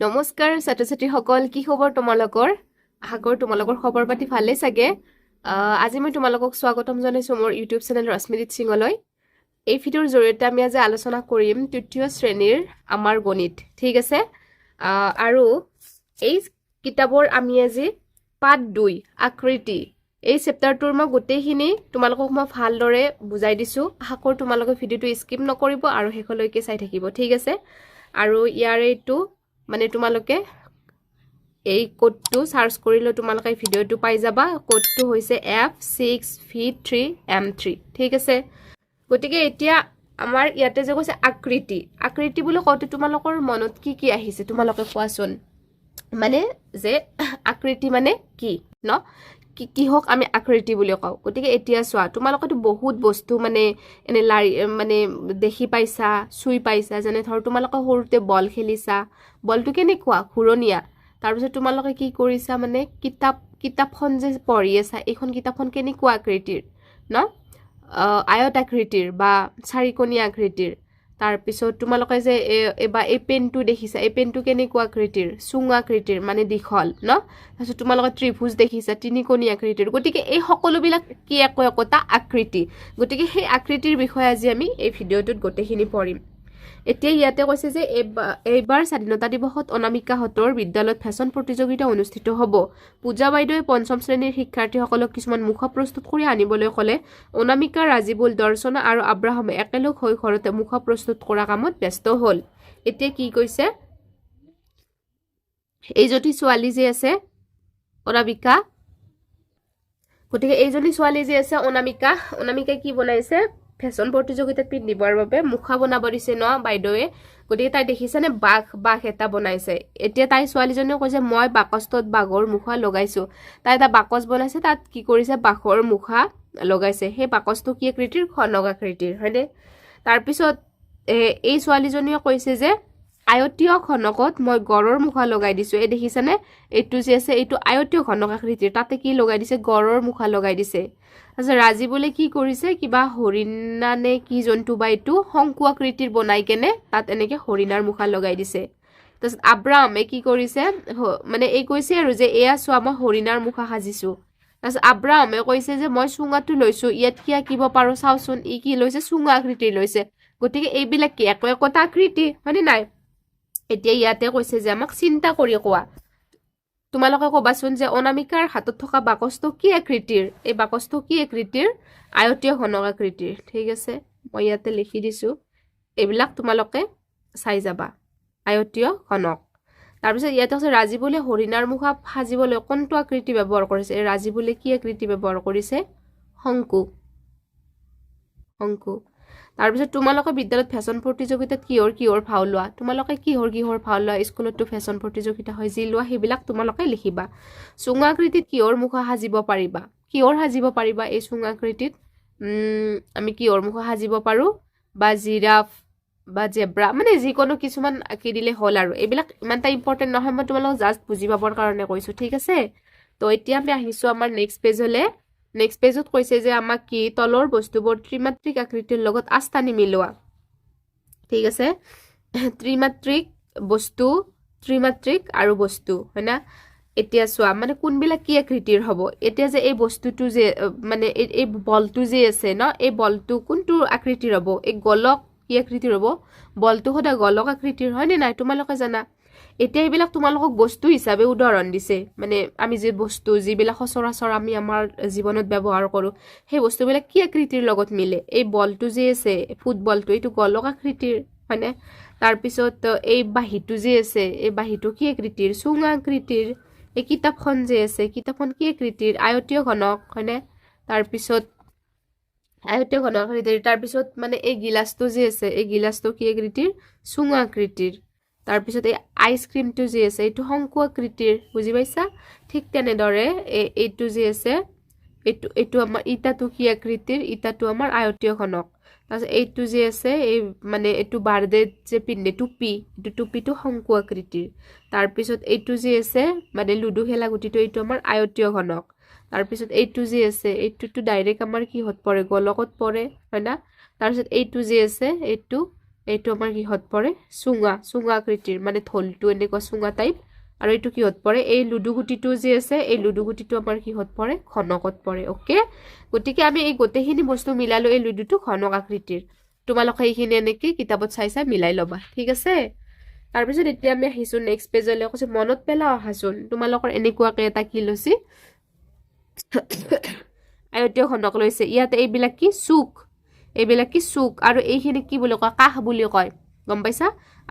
নমস্কাৰ ছাত্ৰ-ছাত্ৰীসকল, কি খবৰ তোমালোকৰ? আশা কৰোঁ তোমালোকৰ খবৰ পাতি ভালেই চাগে। আজি মই তোমালোকক স্বাগতম জনাইছোঁ মোৰ ইউটিউব চেনেল ৰশ্মিজিত সিঙলৈ। এই ভিডিঅ'ৰ জৰিয়তে আমি আজি আলোচনা কৰিম তৃতীয় শ্ৰেণীৰ আমাৰ গণিত, ঠিক আছে? আৰু এই কিতাপৰ আমি আজি পাঠ 2 আকৃতি এই চেপ্টাৰটোৰ মই গোটেইখিনি তোমালোকক মই ভালদৰে বুজাই দিছোঁ। আশা কৰোঁ তোমালোকে ভিডিঅ'টো স্কিপ নকৰিব আৰু শেষলৈকে চাই থাকিব, ঠিক আছে? আৰু ইয়াৰে এইটো মানে তোমালোকে এই কোডটো সাৰ্চ কৰিলে তোমালোকে ভিডিঅ'টো পাই যাবা। কোডটো হৈছে F6V3M3, ঠিক আছে? গতিকে এতিয়া আমাৰ ইয়াতে যে কৈছে আকৃতি, আকৃতি বুলি কওঁতে তোমালোকৰ মনত কি আহিছে তোমালোকে কোৱাচোন? মানে যে আকৃতি মানে কি ন? কিহক আমি আকৃতি বুলি কওঁ? গতিকে এতিয়া চোৱা, তোমালোকেতো বহুত বস্তু মানে এনে মানে দেখি পাইছা, চুই পাইছা। যেনে ধৰ তোমালোকে সৰুতে বল খেলিছা, বলটো কেনেকুৱা? ঘূৰণীয়া। তাৰপিছত তোমালোকে কি কৰিছা, মানে কিতাপখন যে পঢ়ি আছা, এইখন কিতাপখন কেনেকুৱা আকৃতিৰ ন? আয়ত আকৃতিৰ বা চাৰিকোণীয়া আকৃতিৰ। তাৰপিছত তোমালোকে যে এই পেনটো দেখিছা, এই পেনটো কেনেকুৱা আকৃতিৰ? চুঙা আকৃতিৰ, মানে দীঘল ন? তাৰপিছত তোমালোকে ত্ৰিভুজ দেখিছা, তিনিকোণীয়া আকৃতিৰ। গতিকে এই সকলোবিলাক কি একোটা আকৃতি। গতিকে সেই আকৃতিৰ বিষয়ে আজি আমি এই ভিডিঅ'টোত গোটেইখিনি পঢ়িম। এতিয়া ইয়াতে কৈছে যে এইবাৰ স্বাধীনতা দিৱসত অনামিকাহঁতৰ বিদ্যালয়ত ফেশ্বন প্ৰতিযোগিতা অনুষ্ঠিত হ'ব। পূজা বাইদেৱে পঞ্চম শ্ৰেণীৰ শিক্ষাৰ্থীসকলক কিছুমান মুখা প্ৰস্তুত কৰি আনিবলৈ ক'লে। অনামিকা, ৰাজীবুল, দৰ্শনা আৰু আব্ৰাহামে একেলগ হৈ ঘৰতে মুখা প্ৰস্তুত কৰা কামত ব্যস্ত হ'ল। এতিয়া কি কৈছে, এই যদি ছোৱালী যে আছে অনামিকা, গতিকে এইজনী ছোৱালী যে আছে অনামিকাই কি বনাইছে? ফেশ্বন প্ৰতিযোগিতাত পিন্ধিবৰ বাবে মুখা বনাব দিছে ন বাইদেৱে। গতিকে তাই দেখিছেনে বাঘ এটা বনাইছে। এতিয়া তাই ছোৱালীজনীয়ে কৈছে মই বাকচটোত বাঘৰ মুখা লগাইছো। তাই এটা বাকচ বনাইছে, তাত কি কৰিছে? বাঘৰ মুখা লগাইছে। সেই বাকচটো কি আকৃতিৰ? ঘনক আকৃতিৰ, হয়নে? তাৰপিছত এই ছোৱালীজনীয়ে কৈছে যে আয়তীয় ঘনকত মই গড়ৰ মুখা লগাই দিছো। এই দেখিছানে? এইটো যে আছে এইটো আয়তীয় ঘনক আকৃতিৰ, তাতে কি লগাই দিছে? গড়ৰ মুখা লগাই দিছে। তাৰপিছত ৰাজীবুলে কি কৰিছে? কিবা হৰিণা নে কি জন্তু বা এইটো শংকু আকৃতিৰ বনাই কেনে তাত এনেকে হৰিণাৰ মুখা লগাই দিছে। তাৰপিছত আব্ৰাহামে কি কৰিছে? মানে এই কৈছে আৰু যে এয়া চোৱা, মই হৰিণাৰ মুখা সাজিছো। তাৰপিছত আব্ৰাহামে কৈছে যে মই চুঙাটো লৈছো, ইয়াত কি আঁকিব পাৰো চাওচোন। ই কি লৈছে? চুঙা আকৃতিৰ লৈছে। গতিকে এইবিলাক কি একোটা আকৃতি, হয়নে নাই? এতিয়া ইয়াতে কৈছে যে আমাক চিন্তা কৰি কোৱা। তোমালোকে কবাচোন যে অনামিকাৰ হাতত থকা বাকচটো কি আকৃতিৰ? এই বাকচটো কি আকৃতিৰ? আয়তীয় ঘনক আকৃতিৰ, ঠিক আছে? মই ইয়াতে লিখি দিছো, এইবিলাক তোমালোকে চাই যাবা। আয়তীয় ঘনক। তাৰপিছত ইয়াতে কৈছে ৰাজীবুলে হৰিণাৰ মুখা সাজিবলৈ কোনটো আকৃতি ব্যৱহাৰ কৰিছে? ৰাজীবুলে কি আকৃতি ব্যৱহাৰ কৰিছে? শংকু। তাৰপিছত তোমালোকে বিদ্যালয়ত ফেশ্বন প্ৰতিযোগিতাত কিহৰ ভাও লোৱা? তোমালোকে কিহৰ ভাও লোৱা? স্কুলতো ফেশ্বন প্ৰতিযোগিতা হয়, যি লোৱা সেইবিলাক তোমালোকে লিখিবা। চুঙা আকৃতিত কিহৰ মুখা সাজিব পাৰিবা? এই চুঙা আকৃতিত আমি কিহৰ মুখা সাজিব পাৰো? বা জিৰাফ বা জেব্ৰা, মানে যিকোনো কিছুমান আঁকি দিলে হ'ল আৰু। এইবিলাক ইমান এটা ইম্পৰ্টেণ্ট নহয়, মই তোমালোকক জাষ্ট বুজি পাবৰ কাৰণে কৈছো, ঠিক আছে? তো এতিয়া আমি আহিছো আমাৰ নেক্সট পেজলৈ। নেক্সট পেজত কৈছে যে আমাক কি তলৰ বস্তুবোৰ ত্ৰিমাত্ৰিক আকৃতিৰ লগত আস্থানি মিলোৱা, ঠিক আছে? ত্ৰিমাত্ৰিক আৰু বস্তু, হয় না? এতিয়া চোৱা, মানে কোনবিলাক কি আকৃতিৰ হ'ব? এতিয়া যে এই বস্তুটো যে মানে এই বলটো যে আছে ন, এই বলটো কোনটো আকৃতিৰ হ'ব? এই গোলক কি আকৃতিৰ হ'ব? বলটো সদায় গোলক আকৃতিৰ, হয় নে নাই? তোমালোকে জানা। এতিয়া এইবিলাক তোমালোকক বস্তু হিচাপে উদাহৰণ দিছে, মানে আমি যে বস্তু যিবিলাক সচৰাচৰ আমি আমাৰ জীৱনত ব্যৱহাৰ কৰো, সেই বস্তুবিলাক কি আকৃতিৰ লগত মিলে? এই বলটো যে আছে, ফুটবলটো, এইটো গোলক আকৃতিৰ, হয়নে? তাৰপিছত এই বাঁহীটো যে আছে, এই বাঁহীটো কি আকৃতিৰ? চুঙা আকৃতিৰ। এই কিতাপখন যে আছে, কিতাপখন কি আকৃতিৰ? আয়তীয় ঘনক, হয়নে? তাৰপিছত আয়তীয় ঘনক আকৃতিৰ। তাৰপিছত মানে এই গিলাচটো যে আছে, এই গিলাচটো কি আকৃতিৰ? চুঙা আকৃতিৰ। তাৰপিছত এই আইচক্ৰীমটো যে আছে, এইটো শংকু আকৃতিৰ, বুজি পাইছা? ঠিক তেনেদৰে এইটো যে আছে, এইটো আমাৰ ইটাটো কি আকৃতিৰ? ইটাটো আমাৰ আয়তীয় ঘনক। তাৰপিছত এইটো যে আছে, এই মানে এইটো বাৰ্ডেত যে পিন্ধে টুপি, এইটো টুপিটো শংকু আকৃতিৰ। তাৰপিছত এইটো যে আছে, মানে লুডু খেলা গুটিটো, এইটো আমাৰ আয়তীয় ঘনক। তাৰপিছত এইটো যে আছে, এইটোতো ডাইৰেক্ট আমাৰ কিহত পৰে? গোলকত পৰে, হয় না? তাৰপিছত এইটো যে আছে, এইটো এইটো আমাৰ কিহত পৰে চুঙা চুঙা আকৃতিৰ মানে থলটো এনেকুৱা চুঙা টাইপ আৰু এইটো কিহত পৰে এই লুডু গুটিটো যে আছে এই লুডু গুটিটো আমাৰ কিহত পৰে ঘনকত পৰে ওকে গতিকে আমি এই গোটেইখিনি বস্তু মিলালো এই লুডুটো ঘনক আকৃতিৰ তোমালোকে এইখিনি এনেকৈ কিতাপত চাই চাই মিলাই ল'বা ঠিক আছে তাৰপিছত এতিয়া আমি আহিছোঁ নেক্সট পেজলৈ কৈছে মনত পেলাও আহাচোন তোমালোকৰ এনেকুৱাকৈ এটা কি লৈছে আয়তীয় ঘনক লৈছে ইয়াতে এইবিলাক কি চুক এইবিলাক কি চুক আৰু এইখিনি কি বুলি কয় কাষ বুলি কয় গম পাইছা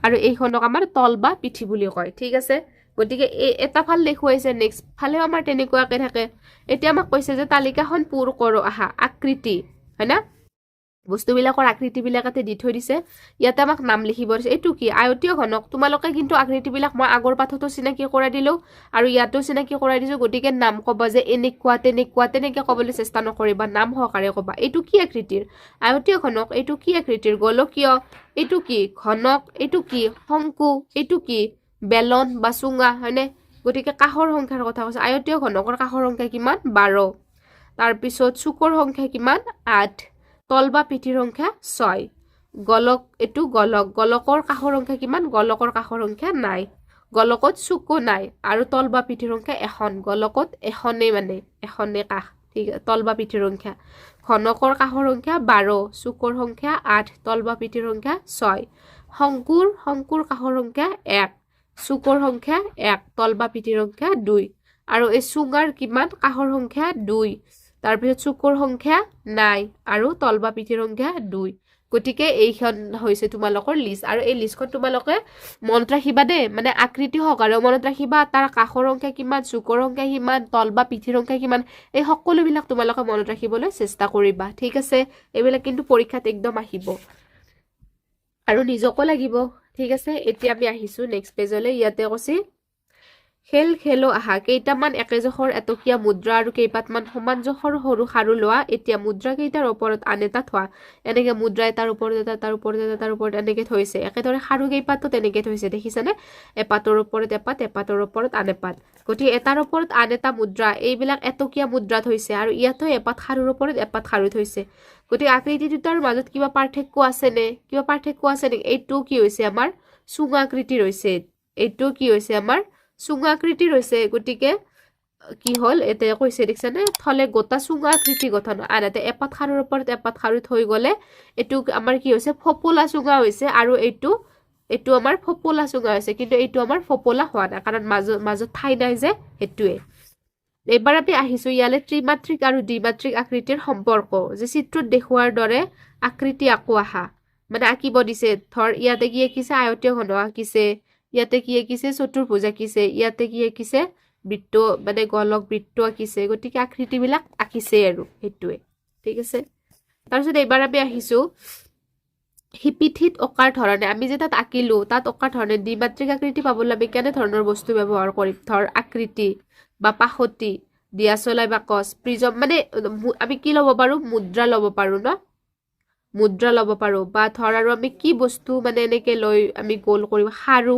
আৰু এইখনক আমাৰ তল বা পিঠি বুলি কয় ঠিক আছে গতিকে এটা ফাল দেখুৱাইছে নেক্সট ফালেও আমাৰ তেনেকুৱাকৈ থাকে এতিয়া আমাক কৈছে যে তালিকাখন পূৰ কৰোঁ আহা আকৃতি হয় না বস্তুবিলাকৰ আকৃতিবিলাকতে দি থৈ দিছে ইয়াতে আমাক নাম লিখিব দিছে এইটো কি আয়তীয় ঘনক তোমালোকে কিন্তু আকৃতিবিলাক মই আগৰ পাঠতো চিনাকি কৰাই দিলোঁ আৰু ইয়াতো চিনাকি কৰাই দিছোঁ গতিকে নাম ক'বা যে এনেকুৱা তেনেকৈ ক'বলৈ চেষ্টা নকৰিবা নাম সহকাৰে ক'বা এইটো কি আকৃতিৰ আয়তীয় ঘনক এইটো কি আকৃতিৰ গোলকীয় এইটো কি ঘনক এইটো কি শংকু এইটো কি বেলন বা চুঙা হয়নে গতিকে কাষৰ সংখ্যাৰ কথা কৈছে আয়তীয় ঘনকৰ কাষৰ সংখ্যা কিমান 12 তাৰপিছত চুকৰ সংখ্যা কিমান 8 তল বা পিঠিৰ সংখ্যা 6 গলক এইটো গলকৰ কাষৰ সংখ্যা কিমান গলকৰ কাষৰ সংখ্যা নাই গলকত চুকো নাই আৰু তল বা পিঠিৰ সংখ্যা এখন গলকত এখনেই মানে এখনে কাষ ঠিক তল বা পিঠিৰ সংখ্যা ঘনকৰ কাষৰ সংখ্যা 12 চুকৰ সংখ্যা 8 তল বা পিঠিৰ সংখ্যা 6 শংকুৰ কাষৰ সংখ্যা 1 চুকৰ সংখ্যা 1 তল বা পিঠিৰ সংখ্যা 2 আৰু এই চুঙাৰ কিমান কাষৰ সংখ্যা 2 তাৰপিছত চুকৰ সংখ্যা নাই আৰু তল বা পিঠিৰ সংখ্যা 2 গতিকে এইখন হৈছে তোমালোকৰ লিষ্ট আৰু এই লিষ্টখন তোমালোকে মনত ৰাখিবা দেই মানে আকৃতি সহকাৰে মনত ৰাখিবা তাৰ কাষৰ সংখ্যা কিমান চুকৰ সংখ্যা কিমান তল বা পিঠিৰ সংখ্যা কিমান এই সকলোবিলাক তোমালোকে মনত ৰাখিবলৈ চেষ্টা কৰিবা ঠিক আছে এইবিলাক কিন্তু পৰীক্ষাত একদম আহিব আৰু নিজকো লাগিব ঠিক আছে এতিয়া আমি আহিছোঁ নেক্সট পেজলৈ ইয়াতে কৈছে খেলো আহা কেইটামান একেজোখৰ এটকীয়া মুদ্ৰা আৰু কেইপাতমান সমান জোখৰ সৰু খাৰু লোৱা এতিয়া মুদ্ৰা কেইটাৰ ওপৰত আন এটা থোৱা এনেকে মুদ্ৰা এটাৰ ওপৰত এটা তাৰ ওপৰত এটা তাৰ ওপৰত এনেকে থৈছে একেদৰে খাৰু কেইপাতো তেনেকে থৈছে দেখিছানে এপাতৰ ওপৰত এপাত এপাতৰ ওপৰত আন এপাত গতিকে এটাৰ ওপৰত আন এটা মুদ্ৰা এইবিলাক এটকীয়া মুদ্ৰা থৈছে আৰু ইয়াতো এপাত খাৰুৰ ওপৰত এপাত খাৰু থৈছে গতিকে আকৃতি দুটাৰ মাজত কিবা পাৰ্থক্য আছে নে কিবা পাৰ্থক্য আছে নেকি এইটো কি হৈছে আমাৰ চুঙা আকৃতিৰ হৈছে এইটো কি হৈছে আমাৰ চুঙা আকৃতিৰ হৈছে গতিকে কি হল এতিয়া কৈছে দেখিছানে থলে গোটা চুঙা আকৃতি গঠন আনহাতে এপাত খাৰুৰ ওপৰত এপাত খাৰু থৈ গলে এইটো আমাৰ কি হৈছে ফপলা চুঙা হৈছে আৰু এইটো আমাৰ ফপলা চুঙা হৈছে কিন্তু এইটো আমাৰ ফপলা হোৱা নাই কাৰণ মাজত ঠাই নাই যে সেইটোৱে এবাৰ আমি আহিছো ইয়ালে ত্ৰিমাত্ৰিক আৰু দ্বিমাত্ৰিক আকৃতিৰ সম্পৰ্ক যে চিত্ৰত দেখুৱাৰ দৰে আকৃতি আকো আহা মানে আঁকিব দিছে ধৰ ইয়াতে কি আঁকিছে আয়তীয় ঘনক আঁকিছে ইয়াতে কি আঁকিছে চতুৰ্ভুজ আঁকিছে ইয়াতে কি আঁকিছে বৃত্ত মানে গলক বৃত্ত আঁকিছে গতিকে আকৃতিবিলাক আঁকিছে আৰু সেইটোৱে ঠিক আছে তাৰপিছত এইবাৰ আমি আহিছো হিপিঠিত অকাৰ ধৰণে আমি যে তাত আঁকিলো তাত অকাৰ ধৰণে দ্বিমাত্ৰিক আকৃতি পাবলৈ আমি কেনে ধৰণৰ বস্তু ব্যৱহাৰ কৰিম ধৰ আকৃতি বা পাশতি দিয়াচলাই বাকচ প্ৰিজম মানে আমি কি ল'ব পাৰো মুদ্ৰা ল'ব পাৰো ন মুদ্ৰা ল'ব পাৰো বা ধৰ আৰু আমি কি বস্তু মানে এনেকে লৈ আমি গোল কৰিম খাৰু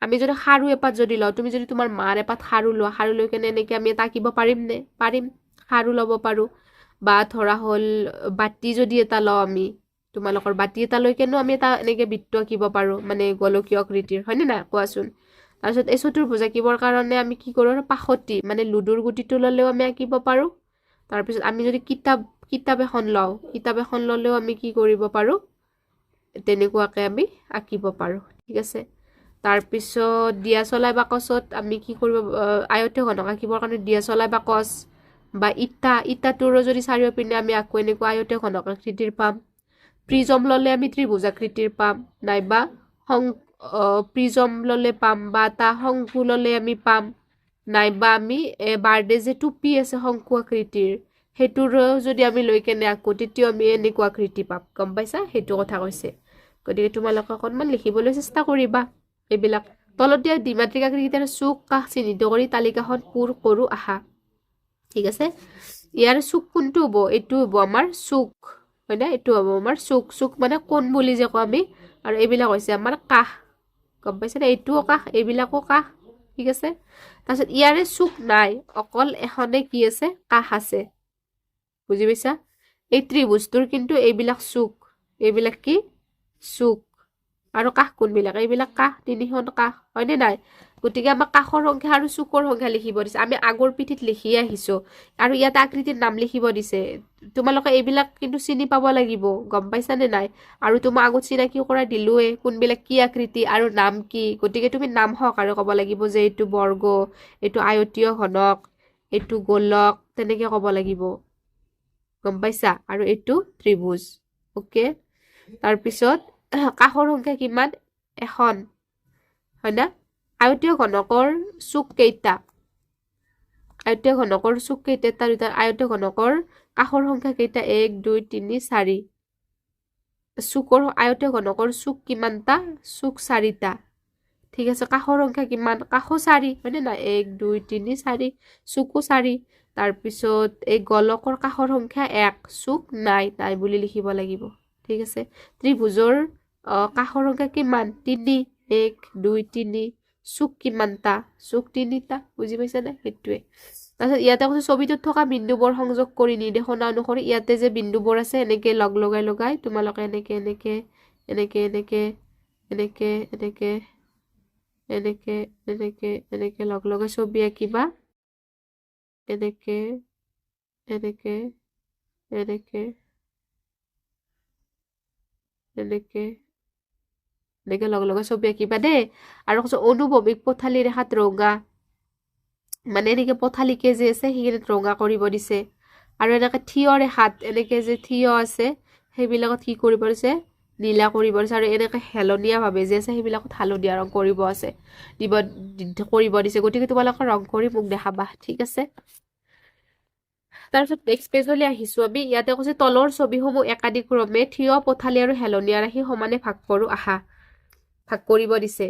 আমি যদি খাৰু এপাত যদি লওঁ তুমি যদি তোমাৰ মাৰ এপাত খাৰু লোৱা খাৰু লৈ কেনে এনেকে আমি এটা আঁকিব পাৰিম নে পাৰিম খাৰু ল'ব পাৰো বা ধৰা হ'ল বাতি যদি এটা লওঁ আমি তোমালোকৰ বাতি এটা লৈ কেনে আমি এটা এনেকে বৃত্ত আঁকিব পাৰো মানে গোলকীয় আকৃতিৰ হয়নে না কোৱাচোন তাৰপিছত এই চতুৰ্ভুজ আঁকিবৰ কাৰণে আমি কি কৰোঁ পাশতি মানে লুডুৰ গুটিটো ল'লেও আমি আঁকিব পাৰো তাৰপিছত আমি যদি কিতাপ এখন লওঁ কিতাপ এখন ল'লেও আমি কি কৰিব পাৰো তেনেকুৱাকে আমি আঁকিব পাৰো ঠিক আছে তাৰপিছত দিয়াচলাই বাকচত আমি কি কৰিব আয়তীয় ঘনক আঁকিবৰ কাৰণে দিয়াচলাই বাকচ বা ইটাটোৰো যদি চাৰিওপিনে আমি আঁকো এনেকুৱা আয়তীয় ঘনক আকৃতিৰ পাম প্ৰিজম ল'লে আমি ত্ৰিভুজ আকৃতিৰ পাম নাইবা প্ৰিজম ল'লে পাম বা এটা শংকু ল'লে আমি পাম নাইবা আমি বাৰ্ডে যে টুপি আছে শংকু আকৃতিৰ সেইটোৰো যদি আমি লৈ কেনে আঁকো তেতিয়াও আমি এনেকুৱা আকৃতি পাম গম পাইছা সেইটো কথা কৈছে গতিকে তোমালোকে অকণমান লিখিবলৈ চেষ্টা কৰিবা এইবিলাক তলত দিয়া দ্বিমাত্ৰিক আকৃতিৰ চুক কাষ চিহ্নিত কৰি তালিকাখন পূৰ কৰোঁ আহা ঠিক আছে ইয়াৰ চুক কোনটো হ'ব এইটো হ'ব আমাৰ চুক হয় না এইটো হ'ব আমাৰ চুক মানে কোন বুলি যে কওঁ আমি আৰু এইবিলাক হৈছে আমাৰ কাষ গম পাইছেনে এইটোও কাষ এইবিলাকো কাষ ঠিক আছে তাৰপিছত ইয়াৰে চুক নাই অকল এখনে কি আছে কাষ আছে বুজি পাইছা এই ত্ৰিভুজটোৰ কিন্তু এইবিলাক চুক এইবিলাক কি চুক আৰু কাষ কোনবিলাক এইবিলাক কাষ 3খন কাষ হয়নে নাই গতিকে আমাক কাষৰ সংখ্যা আৰু চুকৰ সংখ্যা লিখিব দিছে আমি আগৰ পিঠিত লিখি আহিছো আৰু ইয়াত আকৃতিৰ নাম লিখিব দিছে তোমালোকে এইবিলাক কিন্তু চিনি পাব লাগিব গম পাইছানে নাই আৰু তোমাক আগত চিনাকি কৰা দিলোৱে কোনবিলাক কি আকৃতি আৰু নাম কি গতিকে তুমি নাম সহকাৰে ক'ব লাগিব যে এইটো বৰ্গ এইটো আয়তীয় ঘনক এইটো গোলক তেনেকে ক'ব লাগিব গম পাইছা আৰু এইটো ত্ৰিভুজ ওকে তাৰপিছত কাষৰ সংখ্যা কিমান এখন হয় না আয়তীয় ঘনকৰ চুক কেইটা আয়তীয় ঘনকৰ চুক কেইটা তাৰ আয়তীয় ঘনকৰ কাষৰ সংখ্যা কেইটা 1 2 3 4 চুকৰ আয়তীয় ঘনকৰ চুক কিমানটা চুক 4টা ঠিক আছে কাষৰ সংখ্যা কিমান কাষো 4 হয়নে না 1 2 3 4 চুকো 4 তাৰপিছত এই গোলকৰ কাষৰ সংখ্যা 1 চুক নাই বুলি লিখিব লাগিব ঠিক আছে ত্ৰিভুজৰ কাষৰ সংখ্যা কিমান 3 1 2 3 চুক কিমানটা চুক 3টা বুজি পাইছা নে হেতুৱে তাৰপিছত ইয়াতে কৈছে ছবিটোত থকা বিন্দুবোৰ সংযোগ কৰি নিৰ্দেশনা অনুসৰি ইয়াতে যে বিন্দুবোৰ আছে এনেকে লগাই তোমালোকে এনেকে এনেকে এনেকে এনেকে এনেকে এনেকে এনেকে এনেকে এনেকে লগাই ছবি আঁকিবা এনেকে এনেকে এনেকে এনেকে এনেকে লগাই ছবি আঁকিবা দেই আৰু কৈছে অনুভৱিক পথালি ৰেখাত ৰঙা মানে এনেকে পথালিকে যে আছে সেইখিনিত ৰঙা কৰিব দিছে আৰু এনেকে থিয় ৰেখাত এনেকে যে থিয় আছে সেইবিলাকত কি কৰিব দিছে নীলা কৰিব দিছে আৰু এনেকে হেলনীয়া ভাবে যে আছে সেইবিলাকত হালধীয়া ৰং কৰিব আছে কৰিব দিছে গতিকে তোমালোকে ৰং কৰি মোক দেখাবা ঠিক আছে তাৰপিছত নেক্সট পেজলৈ আহিছো আমি ইয়াতে কৈছে তলৰ ছবিসমূহ একাধিক ক্ৰমে থিয় পথালি আৰু হেলনীয়া ৰাখি সমানে ভাগ কৰো আহা ভাগ কৰিব দিছে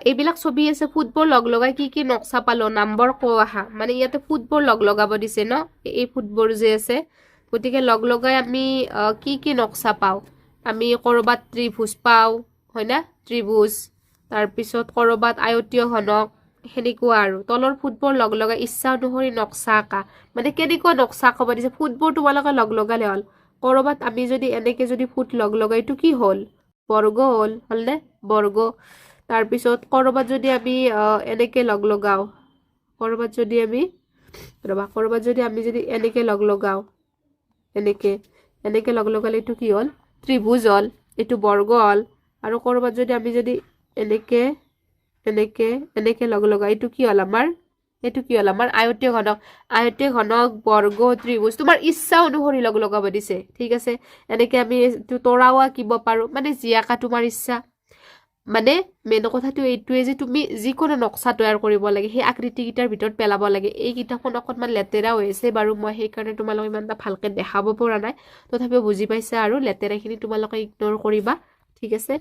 এইবিলাক ছবি আছে ফুটবল লগাই কি নক্সা পালো নাম্বাৰ ক আহা মানে ইয়াতে ফুটবল লগাব দিছে ন এই ফুটবল যে আছে গতিকে লগাই আমি কি নক্সা পাও আমি কৰবাত ত্ৰিভুজ পাও হয় না ত্ৰিভুজ তাৰপিছত কৰবাত আয়তীয় ঘনক হেনেকুৱা আৰু তলৰ ফুটবল লগাই ইচ্ছা অনুসৰি নক্সা আঁকা মানে কেনেকুৱা নক্সা ক'ব দিছে ফুটবল তোমালোকে লগালে হ'ল কৰবাত আমি যদি এনেকে যদি ফুট লগাইটো কি হ'ল বৰ্গ হ'লনে বৰ্গ তাৰপিছত কৰবাত যদি আমি এনেকে লগাও কৰবাত যদি আমি এনেকে লগাও এনেকে লগালে এইটো কি হ'ল ত্ৰিভুজ হ'ল এইটো বৰ্গ হ'ল আৰু কৰবাত যদি আমি যদি এনেকে এনেকে লগাও এইটো কি হ'ল আমাৰ আয়তীয় ঘনক বৰ্গ ত্ৰিভুজ তোমাৰ ইচ্ছা অনুসৰি লগাব দিছে ঠিক আছে এনেকে আমি এইটো তৰাও আঁকিব পাৰো মানে যি আঁকা তোমাৰ ইচ্ছা মানে মেইন কথাটো এইটোৱে যে তুমি যিকোনো নক্সা তৈয়াৰ কৰিব লাগে সেই আকৃতি কিটাৰ ভিতৰত পেলাব লাগে এই কিতাপখন অকণমান লেতেৰা হৈ আছে বাৰু মই সেইকাৰণে তোমালোকে ইমান এটা ভালকে দেখাব পৰা নাই তথাপিও বুজি পাইছা আৰু লেতেৰাখিনি তোমালোকে ইগনোৰ কৰিবা ঠিক আছে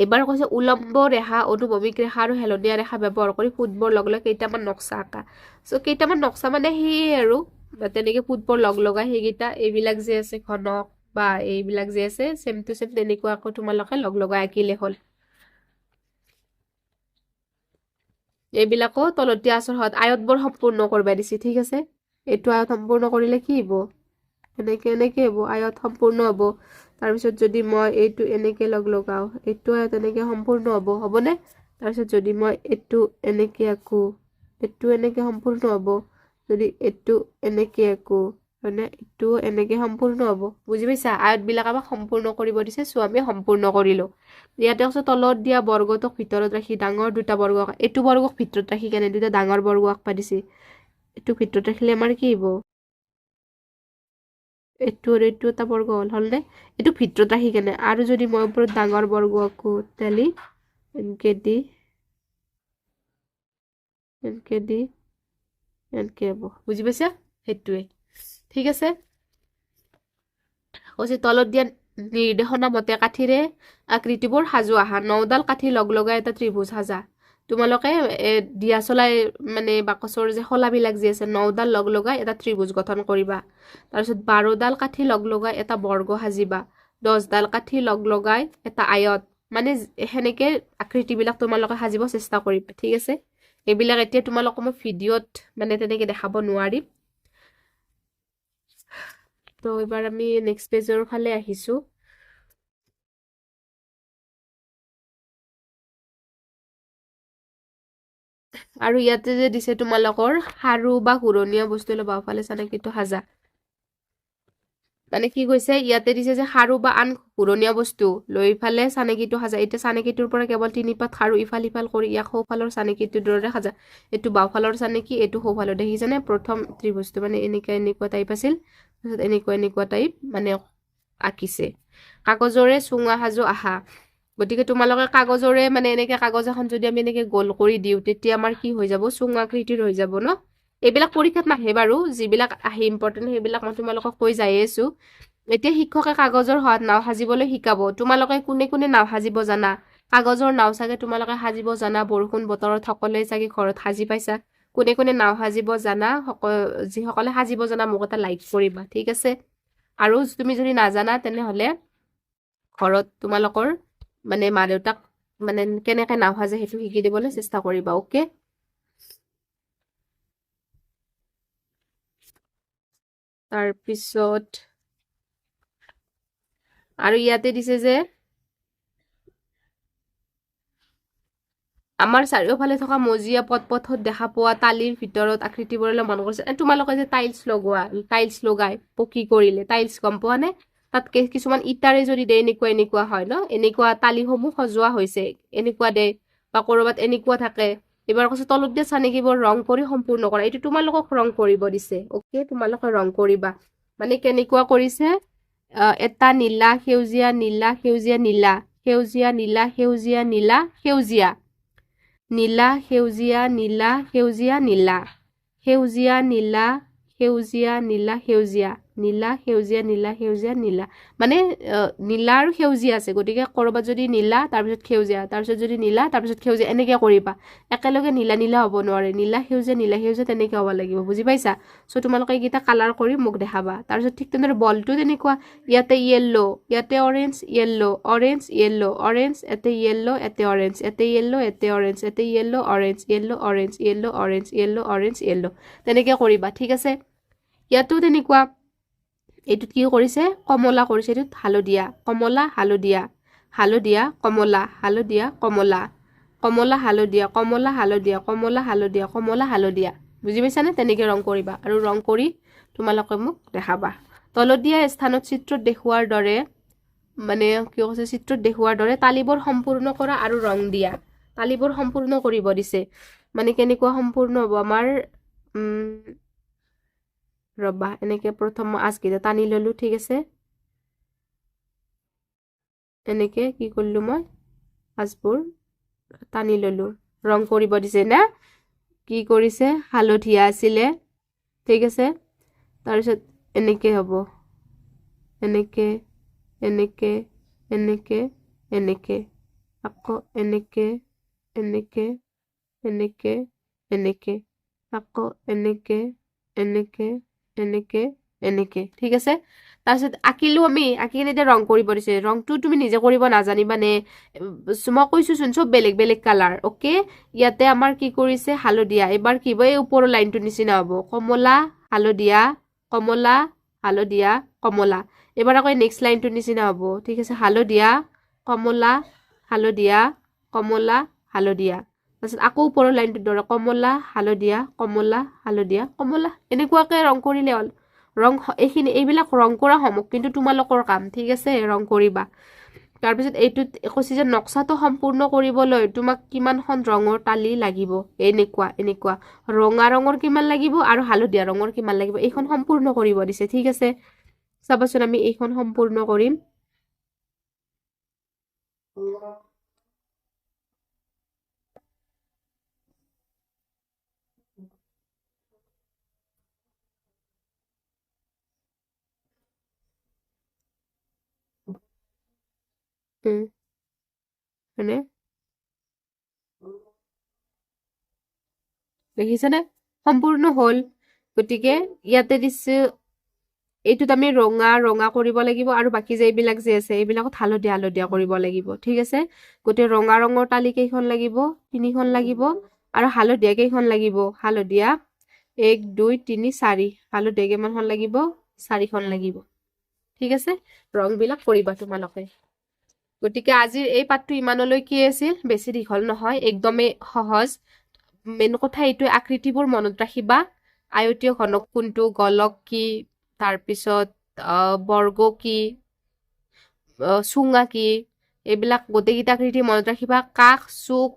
এবাৰ কৈছে উলম্ব ৰেখা অনুভৱিক ৰেখা আৰু হেলনীয়া ৰেখা ব্যৱহাৰ কৰি ফুটবল লগাই কেইটামান নক্সা আঁকা কেইটামান নক্সা মানে সেয়ে আৰু তেনেকে ফুটবল লগাই সেইকেইটা এইবিলাক যে আছে ঘনক বা এইবিলাক যে আছে সেম টু সেম তেনেকুৱা আকৌ তোমালোকে লগাই আঁকিলে হ'ল এইবিলাকো তলতীয়া আচৰত আয়তবোৰ সম্পূৰ্ণ কৰিব দিছে ঠিক আছে এইটো আয়ত সম্পূৰ্ণ কৰিলে কি হ'ব এনেকে হ'ব আয়ত সম্পূৰ্ণ হ'ব তাৰপিছত যদি মই এইটো এনেকে লগাও এইটো আয়ত এনেকে সম্পূৰ্ণ হ'বনে তাৰপিছত যদি মই এইটো এনেকে আঁকো এইটো এনেকে সম্পূৰ্ণ হ'ব যদি এইটো এনেকে আঁকো মানে এইটো এনেকে সম্পূৰ্ণ হ'ব বুজি পাইছা আয়তবিলাক আমাক সম্পূৰ্ণ কৰিব দিছে সো আমি সম্পূৰ্ণ কৰিলো ইয়াতে আছে তলত দিয়া বৰ্গটোক ভিতৰত ৰাখি ডাঙৰ দুটা বৰ্গ এইটো বৰ্গক ভিতৰত ৰাখি কেনে দুটা ডাঙৰ বৰ্গ আঁকবা দিছে এইটো ভিতৰত ৰাখিলে আমাৰ কি হ'ব এইটো আৰু এইটো এটা বৰ্গ হ'লনে এইটো ভিতৰত ৰাখি কেনে আৰু যদি মই ওপৰত ডাঙৰ বৰ্গ আঁকো তেলি এনেকে দি এনেকে হ'ব বুজি পাইছা সেইটোৱে ঠিক আছে কৈছে তলত দিয়া নিৰ্দেশনা মতে কাঠিৰে আকৃতিবোৰ সাজু আহা 9ডাল কাঠি লগাই এটা ত্ৰিভুজ সাজা তোমালোকে দিয়া চলাই মানে বাকচৰ যে খলাবিলাক যে আছে 9ডাল লগাই এটা ত্ৰিভুজ গঠন কৰিবা তাৰপিছত 12ডাল কাঠি লগাই এটা বৰ্গ সাজিবা 10ডাল কাঠি লগাই এটা আয়ত মানে হেনেকে আকৃতিবিলাক তোমালোকে সাজিব চেষ্টা কৰিবা ঠিক আছে এইবিলাক এতিয়া তোমালোকক মই ভিডিঅ'ত মানে তেনেকে দেখাব নোৱাৰিম তো এবাৰ আমি নেক্সট পেজৰ ফালে আহিছো আৰু ইয়াতে যে দিছে তোমালোকৰ সাৰু বা ঘূৰণীয়া বস্তু লৈ বাওঁফালে চানেকিটো সাজা মানে কি কৈছে ইয়াতে দিছে যে সাৰু বা আন ঘূৰণীয়া বস্তু লৈ ফালে চানেকিটো সাজা এতিয়া চানেকিটোৰ পৰা কেৱল 3 পাত সাৰু ইফাল সিফাল কৰি ইয়াক সোঁফালৰ চানেকিটোৰ দৰে সাজা এইটো বাওঁফালৰ চানেকি এইটো সোঁফালৰ দেখিছানে প্ৰথম ত্ৰিভুজটো মানে এনেকুৱা টাইপ আছিল তাৰপিছত এনেকুৱা টাইপ মানে আঁকিছে কাগজৰে চুঙা সাজো আহা গতিকে তোমালোকে কাগজৰে মানে এনেকে কাগজ এখন যদি আমি এনেকে গোল কৰি দিওঁ তেতিয়া আমাৰ কি হৈ যাব চুঙাকৃতিৰ হৈ যাব ন এইবিলাক পৰীক্ষাত নাহে বাৰু যিবিলাক আহে ইম্পৰ্টেণ্ট সেইবিলাক মই তোমালোকক কৈ যাই আছো এতিয়া শিক্ষকে কাগজৰ সহায়ত নাও সাজিবলৈ শিকাব তোমালোকে কোনে কোনে নাও সাজিব জানা কাগজৰ নাও চাগে তোমালোকে সাজিব জানা বৰষুণ বতৰত সকলোৱে চাগে ঘৰত সাজি পাইছা কোনে কোনে নাও সাজিব জানা যিসকলে সাজিব জানা মোক এটা লাইক কৰিবা ঠিক আছে আৰু তুমি যদি নাজানা তেনেহলে ঘৰত তোমালোকৰ মানে মা দেউতাক মানে কেনেকে নাও সাজে সেইটো শিকি দিবলৈ চেষ্টা কৰিবা ওকে তাৰপিছত আৰু ইয়াতে দিছে যে আমাৰ চাৰিওফালে থকা মজিয়া পথত দেখা পোৱা তালিৰ ভিতৰত আকৃতিবোৰলৈ মন কৰিছে তোমালোকে যে টাইলছ লগাই পকি কৰিলে টাইলছ গম পোৱা নে তাত কিছুমান ইটাৰে যদি দে এনেকুৱা হয় ন এনেকুৱা তালিসমূহ সজোৱা হৈছে এনেকুৱা দে বা কৰবাত এনেকুৱা থাকে এবাৰ কৈছে তলত দিয়া চানেকিবোৰ ৰং কৰি সম্পূৰ্ণ কৰা এইটো তোমালোকক ৰং কৰিব দিছে ওকে তোমালোকে ৰং কৰিবা মানে কেনেকুৱা কৰিছে এটা নীলা সেউজীয়া নীলা সেউজীয়া নীলা সেউজীয়া নীলা সেউজীয়া নীলা সেউজীয়া নীলা সেউজীয়া নীলা সেউজীয়া নীলা সেউজীয়া নীলা সেউজীয়া নীলা সেউজীয়া নীলা সেউজীয়া নীলা সেউজীয়া নীলা মানে নীলা আৰু সেউজীয়া আছে গতিকে কৰবাত যদি নীলা তাৰপিছত সেউজীয়া তাৰপিছত যদি নীলা তাৰপিছত সেউজীয়া এনেকে কৰিবা একেলগে নীলা নীলা হ'ব নোৱাৰে নীলা সেউজীয়া তেনেকে হ'ব লাগিব বুজি পাইছা সো তোমালোকে এইকেইটা কালাৰ কৰি মোক দেখাবা তাৰপিছত ঠিক তেনেদৰে বলটো তেনেকুৱা ইয়াতে য়েল্লো ইয়াতে orange yellow orange yellow orange এতে য়েল্লো এতে অৰেঞ্জ এতে য়েল্লো এতে অৰেঞ্জ এতে yellow orange yellow orange yellow orange yellow orange yellow তেনেকে কৰিবা ঠিক আছে ইয়াতো তেনেকুৱা এইটোত কি কৰিছে কমলা কৰিছে এইটোত হালধীয়া কমলা হালধীয়া হালধীয়া কমলা হালধীয়া কমলা কমলা হালধীয়া কমলা হালধীয়া কমলা হালধীয়া কমলা হালধীয়া বুজি পাইছানে তেনেকে ৰং কৰিবা আৰু ৰং কৰি তোমালোকে মোক দেখাবা তলত দিয়া স্থানত চিত্ৰত দেখুৱাৰ দৰে মানে কি কৈছে চিত্ৰত দেখুৱাৰ দৰে তালিবোৰ সম্পূৰ্ণ কৰা আৰু ৰং দিয়া তালিবোৰ সম্পূৰ্ণ কৰিব দিছে মানে কেনেকুৱা সম্পূৰ্ণ হ'ব আমাৰ ৰবা এনেকে প্ৰথম আজকেইটা টানি ললো ঠিক আছে এনেকে কি কৰিলো মই আজবোৰ টানি ললো ৰং কৰিব দিছে না কি কৰিছে হালধীয়া আছিলে ঠিক আছে তাৰপিছত এনেকে হ'ব এনেকে এনেকে এনেকে এনেকে আকৌ এনেকে এনেকে এনেকে এনেকে আকৌ এনেকে এনেকে এনেকে এনেকে ঠিক আছে তাৰপিছত আঁকিলো আমি আঁকি কিনে এতিয়া ৰং কৰিব দিছে ৰংটো তুমি নিজে কৰিব নাজানিবা নে মই কৈছোচোন চব বেলেগ বেলেগ কালাৰ ওকে ইয়াতে আমাৰ কি কৰিছে হালধীয়া এবাৰ কি হ'ব এই ওপৰৰ লাইনটো নিচিনা হ'ব কমলা হালধীয়া কমলা হালধীয়া কমলা এবাৰ আকৌ নেক্সট লাইনটো নিচিনা হ'ব ঠিক আছে হালধীয়া কমলা হালধীয়া কমলা হালধীয়া তাৰপিছত আকৌ ওপৰৰ লাইনটোৰ দৰে কমলা হালধীয়া কমলা হালধীয়া কমলা এনেকুৱাকে ৰং কৰিলে হ'ল ৰং এইবিলাক ৰং কৰা সমক কিন্তু তোমালোকৰ কাম ঠিক আছে ৰং কৰিবা তাৰপিছত এইটোত কৈছে যে নক্সাটো সম্পূৰ্ণ কৰিবলৈ তোমাক কিমানখন ৰঙৰ তালি লাগিব এনেকুৱা ৰঙা ৰঙৰ কিমান লাগিব আৰু হালধীয়া ৰঙৰ কিমান লাগিব এইখন সম্পূৰ্ণ কৰিব দিছে ঠিক আছে চাবাচোন আমি এইখন সম্পূৰ্ণ কৰিম মানে দেখিছানে সম্পূৰ্ণ হ'ল গতিকে ইয়াতে দিছে এইটোত আমি ৰঙা কৰিব লাগিব আৰু বাকি যে এইবিলাক যে আছে এইবিলাকত হালধীয়া কৰিব লাগিব ঠিক আছে গোটেই ৰঙা ৰঙৰ তালি কেইখন লাগিব 3খন লাগিব আৰু হালধীয়া কেইখন লাগিব হালধীয়া 1 2 3 4 হালধীয়া কেইমানখন লাগিব 4খন লাগিব ঠিক আছে ৰং বিলাক কৰিবা তোমালোকে গতিকে আজিৰ এই পাঠটো ইমানলৈ কি আছিল বেছি দীঘল নহয় একদমেই সহজ মেইন কথা এইটোৱে, আকৃতিবোৰ মনত ৰাখিবা। আয়তীয় ঘনক কোনটো, গলক কি, তাৰপিছত বৰ্গ কি, চুঙা কি, এইবিলাক গোটেইকেইটা আকৃতি মনত ৰাখিবা। কাষ, চুক,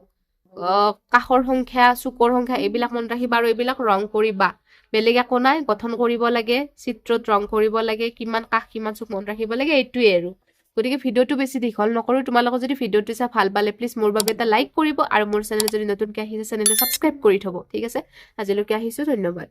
কাষৰ সংখ্যা, চুকৰ সংখ্যা এইবিলাক মনত ৰাখিবা আৰু এইবিলাক ৰং কৰিবা। বেলেগ একো নাই, গঠন কৰিব লাগে, চিত্ৰত ৰং কৰিব লাগে, কিমান কাষ কিমান চুক মনত ৰাখিব লাগে, এইটোৱে আৰু। গতিকে ভিডিঅ'টো বেছি দীঘল নকৰোঁ। তোমালোকে যদি ভিডিঅ'টো চাই ভাল পালে প্লিজ মোৰ বাবে এটা লাইক কৰিব আৰু মোৰ চেনেল যদি নতুনকৈ আহিছে চেনেলটো ছাবস্ক্ৰাইব কৰি থ'ব। ঠিক আছে, আজিলৈকে আহিছোঁ, ধন্যবাদ।